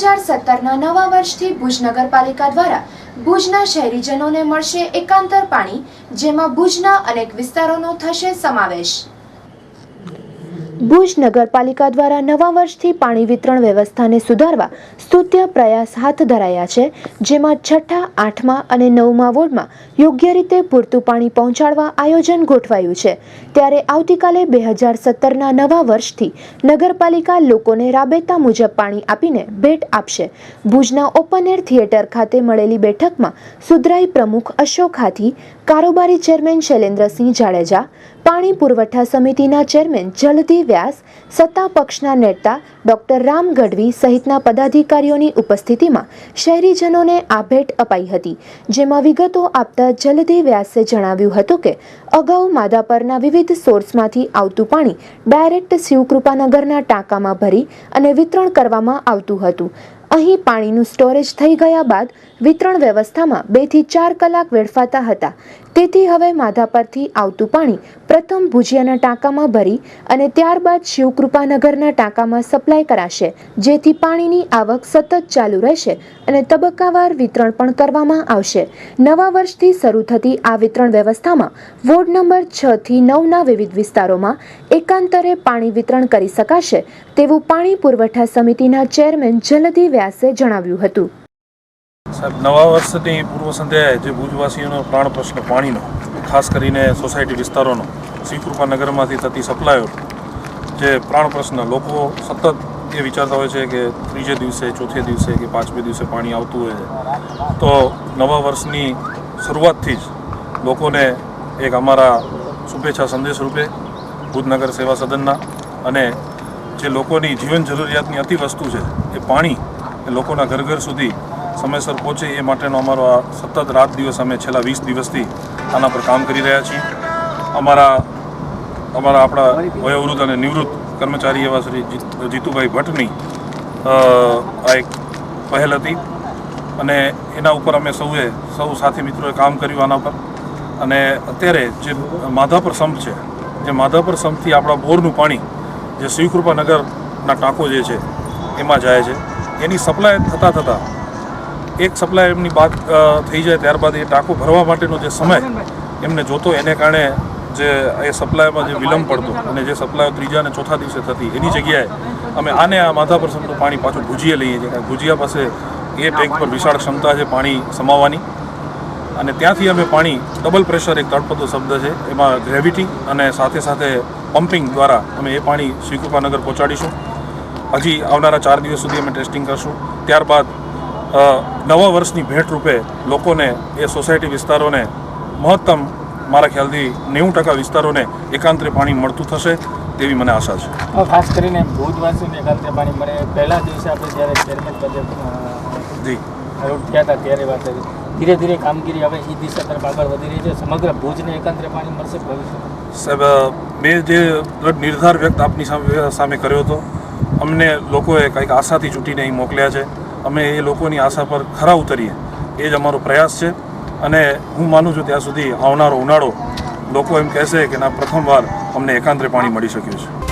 2017ના નવા વર્ષથી ભુજ નગરપાલિકા દ્વારા ભુજના શહેરીજનોને મળશે એકાંતર પાણી, જેમાં ભુજના અનેક વિસ્તારોનો થશે સમાવેશ। ભુજ નગરપાલિકા દ્વારા નવા વર્ષથી પાણી વિતરણ વ્યવસ્થાને સુધારવા સ્તુત્ય પ્રયાસ હાથ ધરાયા છે, જેમાં 6ઠા, 8મા અને 9મા વોર્ડમાં યોગ્ય રીતે પૂરતું પાણી પહોંચાડવા આયોજન ગોઠવાયું છે। ત્યારે આવતીકાલે 2017ના નવા વર્ષથી નગરપાલિકા લોકોને રાબેતા મુજબ પાણી આપીને ભેટ આપશે। ભુજના ઓપન એર થિયેટર ખાતે મળેલી બેઠકમાં સુધરાઈ પ્રમુખ અશોક હાથી, કારોબારી ચેરમેન શૈલેન્દ્રસિંહ જાડેજા, પાણી પુરવઠા સમિતિના ચેરમેન જલદી વ્યાસ, સત્તા પક્ષના નેતા ડોક્ટર રામ ગઢવી સહિતના પદાધિકારીઓની ઉપસ્થિતિમાં શહેરીજનોને આ ભેટ અપાઈ હતી। જેમાં વિગતો આપતા જલદી વ્યાસે જણાવ્યું હતું કે અગાઉ માધાપરના વિવિધ સોર્સમાંથી આવતું પાણી ડાયરેક્ટ શિવકૃપાનગરના ટાંકામાં ભરી અને વિતરણ કરવામાં આવતું હતું। અહીં પાણીનું સ્ટોરેજ થઈ ગયા બાદ વિતરણ વ્યવસ્થામાં 2 થી 4 કલાક વેડફાતા હતા। તેથી હવે માધાપરથી આવતું પાણી પ્રથમ ભુજિયાના ટાંકામાં ભરી અને ત્યારબાદ શિવકૃપાનગરના ટાંકામાં સપ્લાય કરાશે, જેથી પાણીની આવક સતત ચાલુ રહેશે અને તબક્કાવાર વિતરણ પણ કરવામાં આવશે। નવા વર્ષથી શરૂ થતી આ વિતરણ વ્યવસ્થામાં વોર્ડ નંબર 6 થી 9ના વિવિધ વિસ્તારોમાં એકાંતરે પાણી વિતરણ કરી શકાશે તેવું પાણી પુરવઠા સમિતિના ચેરમેન જલદી વ્યાસે જણાવ્યું હતું। સાહેબ, નવા વર્ષની પૂર્વ સંધ્યાએ જે ભુજવાસીઓનો પ્રાણ પ્રશ્ન પાણીનો, ખાસ કરીને સોસાયટી વિસ્તારોનો, શિવકૃપાનગરમાંથી થતી સપ્લાયો, જે પ્રાણ પ્રશ્ન લોકો સતત એ વિચારતા હોય છે કે ત્રીજે દિવસે, ચોથે દિવસે કે 5મે દિવસે પાણી આવતું હોય છે, તો નવા વર્ષની શરૂઆતથી જ લોકોને એક અમારા શુભેચ્છા સંદેશ રૂપે ભુજનગર સેવા સદનના અને જે લોકોની જીવન જરૂરિયાતની અતિ વસ્તુ છે એ પાણી એ લોકોના ઘર ઘર સુધી સમયસર પહોંચે એ માટેનો અમારો આ સતત રાત દિવસ અમે છેલ્લા 20 દિવસથી આના પર કામ કરી રહ્યા છીએ। આપણા વયોવૃદ્ધ અને નિવૃત્ત કર્મચારી એવા શ્રી જીતુભાઈ ભટ્ટની આ એક પહેલ હતી અને એના ઉપર અમે સૌ સાથી મિત્રોએ કામ કર્યું આના પર। અને અત્યારે જે માધાપર સંપ છે, જે માધાપર સંપથી આપણા બોરનું પાણી જે શિવકૃપાનગરના ટાંકો જે છે એમાં જાય છે, એની સપ્લાય થતાં એક સપ્લાય એમની બાદ થઈ જાય ત્યારબાદ એ ટાંકો ભરવા માટેનો જે સમય એમને જોતો, એને કારણે જે એ સપ્લાયમાં જે વિલંબ પડતો અને જે સપ્લાય ત્રીજા અને ચોથા દિવસે થતી, એની જગ્યાએ અમે આ માધાપર સંપનું પાણી પાછું ભુજિયા લઈએ છીએ। ભુજિયા પાસે એ ટેન્ક પર વિશાળ ક્ષમતા છે પાણી સમાવવાની, અને ત્યાંથી અમે પાણી ડબલ પ્રેશર, એક તળપદો શબ્દ છે, એમાં ગ્રેવિટી અને સાથે સાથે પમ્પિંગ દ્વારા અમે એ પાણી શિવકૃપાનગર પહોંચાડીશું। હજી આવનારા 4 દિવસ સુધી અમે ટેસ્ટિંગ કરશું। ત્યારબાદ નવા વર્ષની ભેટ રૂપે લોકોને એ સોસાયટી વિસ્તારોને મહત્તમ, મારા ખ્યાલથી 90% વિસ્તારોને એકાંતરે પાણી મળતું થશે તેવી મને આશા છે। ખાસ કરીને ભુજવાસીઓને એકાંતરે પાણી મળે, પહેલા દિવસે આપણે જ્યારે ચેરમેન પદે જી રોડ થયા હતા ત્યારે વાત કરી, ધીરે ધીરે કામગીરી હવે એ દિશા તરફ આગળ વધી રહી છે। સમગ્ર ભુજને એકાંતરે પાણી મળશે ભવિષ્યમાં? સાહેબ, મેં જે નિર્ધાર વ્યક્ત આપની સામે કર્યો હતો, અમને લોકોએ કંઈક આશાથી ચૂંટીને અહીં મોકલ્યા છે, અમે એ લોકોની આશા પર ખરા ઉતરીએ એ જ અમારો પ્રયાસ છે। અને હું માનું છું ત્યાં સુધી આવનારો ઉનાળો લોકો એમ કહેશે કે ના, પ્રથમવાર અમને એકાંતરે પાણી મળી શક્યું છે।